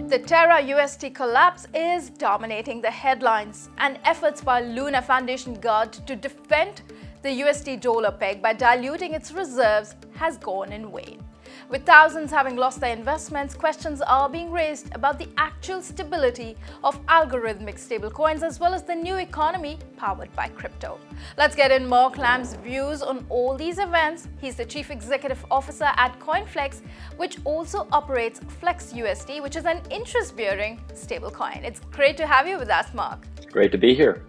The Terra UST collapse is dominating the headlines, and efforts by Luna Foundation Guard to defend the UST dollar peg by diluting its reserves has gone in vain. With thousands having lost their investments, questions are being raised about the actual stability of algorithmic stablecoins as well as the new economy powered by crypto. Let's get in Mark Lamb's views on all these events. He's the Chief Executive Officer at CoinFLEX, which also operates Flex USD, which is an interest-bearing stablecoin. It's great to have you with us, Mark. Great to be here.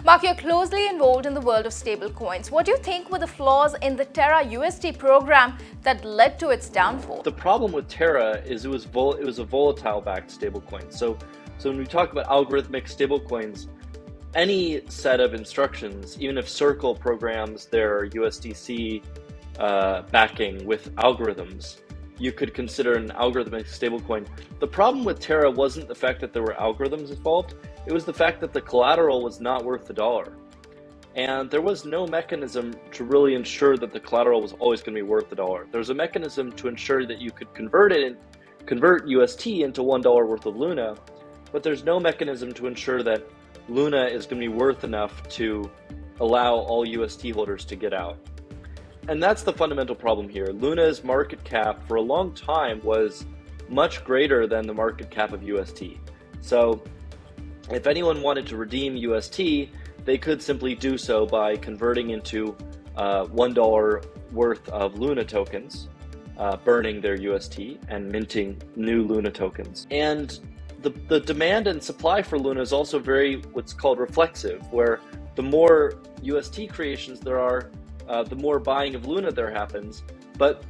Mark, you're closely involved in the world of stablecoins. What do you think were the flaws in the Terra UST program that led to its downfall? The problem with Terra is it was a volatile-backed stablecoin. So when we talk about algorithmic stablecoins, any set of instructions, even if Circle programs their USDC backing with algorithms, you could consider an algorithmic stablecoin. The problem with Terra wasn't the fact that there were algorithms involved. It was the fact that the collateral was not worth the dollar. And there was no mechanism to really ensure that the collateral was always going to be worth the dollar. There's a mechanism to ensure that you could convert UST into $1 worth of Luna, but there's no mechanism to ensure that Luna is going to be worth enough to allow all UST holders to get out. And that's the fundamental problem here. Luna's market cap for a long time was much greater than the market cap of UST. So if anyone wanted to redeem UST, they could simply do so by converting into $1 worth of Luna tokens, burning their UST and minting new Luna tokens. And the demand and supply for Luna is also what's called reflexive, where the more UST creations there are, the more buying of Luna there happens, but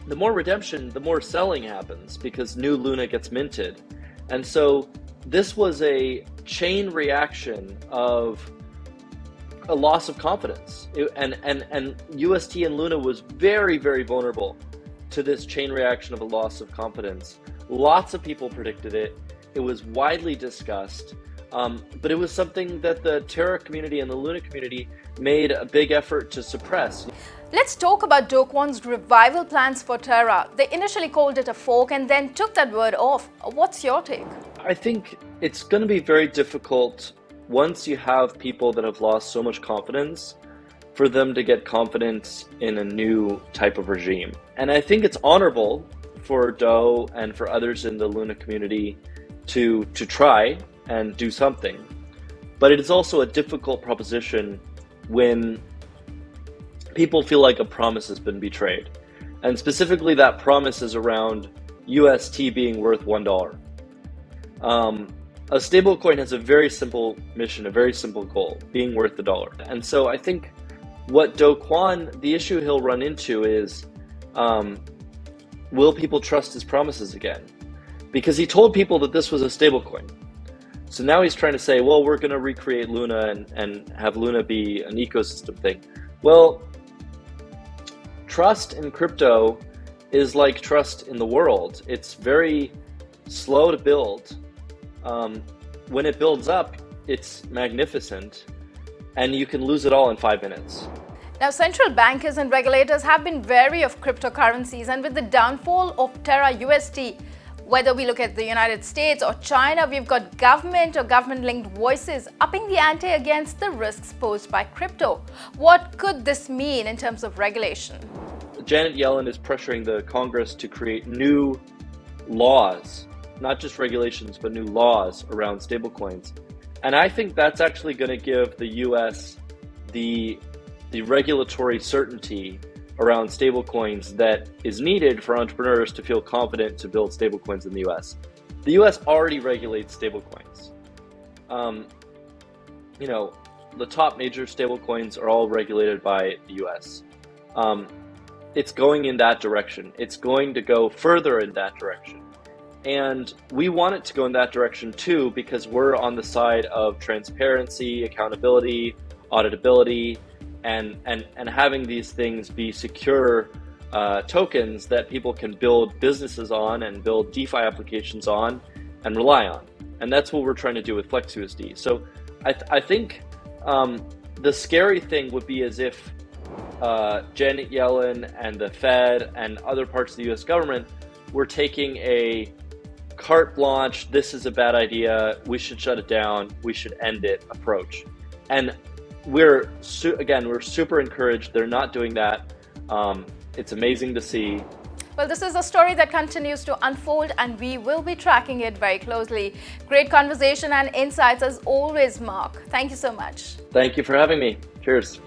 the more redemption, the more selling happens because new Luna gets minted. And so this was a chain reaction of a loss of confidence. And UST and Luna was very, very vulnerable to this chain reaction of a loss of confidence. Lots of people predicted it. It was widely discussed. But it was something that the Terra community and the Luna community made a big effort to suppress. Let's talk about Do Kwon's revival plans for Terra. They initially called it a fork and then took that word off. What's your take? I think it's going to be very difficult once you have people that have lost so much confidence for them to get confidence in a new type of regime. And I think it's honorable for Do and for others in the Luna community to try and do something. But it is also a difficult proposition when people feel like a promise has been betrayed. And specifically that promise is around UST being worth $1. A stablecoin has a very simple mission, a very simple goal, being worth the dollar. And so I think what Do Kwon, the issue he'll run into is, will people trust his promises again? Because he told people that this was a stablecoin. So now he's trying to say, well, we're going to recreate Luna and have Luna be an ecosystem thing. Well, trust in crypto is like trust in the world. It's very slow to build. When it builds up, it's magnificent, and you can lose it all in 5 minutes. Now, central bankers and regulators have been wary of cryptocurrencies, and with the downfall of Terra UST, whether we look at the United States or China, we've got government or government-linked voices upping the ante against the risks posed by crypto. What could this mean in terms of regulation? Janet Yellen is pressuring the Congress to create new laws, not just regulations, but new laws around stablecoins. And I think that's actually going to give the US the regulatory certainty around stablecoins that is needed for entrepreneurs to feel confident to build stablecoins in the US. The US already regulates stablecoins. The top major stablecoins are all regulated by the US. It's going in that direction. It's going to go further in that direction. And we want it to go in that direction too, because we're on the side of transparency, accountability, auditability, and having these things be secure tokens that people can build businesses on and build DeFi applications on and rely on. And that's what we're trying to do with FlexUSD. So I think the scary thing would be as if Janet Yellen and the Fed and other parts of the US government were taking a carte blanche, this is a bad idea, we should shut it down, we should end it approach. And we're super encouraged. They're not doing that. It's amazing to see. Well, this is a story that continues to unfold, and we will be tracking it very closely. Great conversation and insights as always, Mark. Thank you so much. Thank you for having me. Cheers.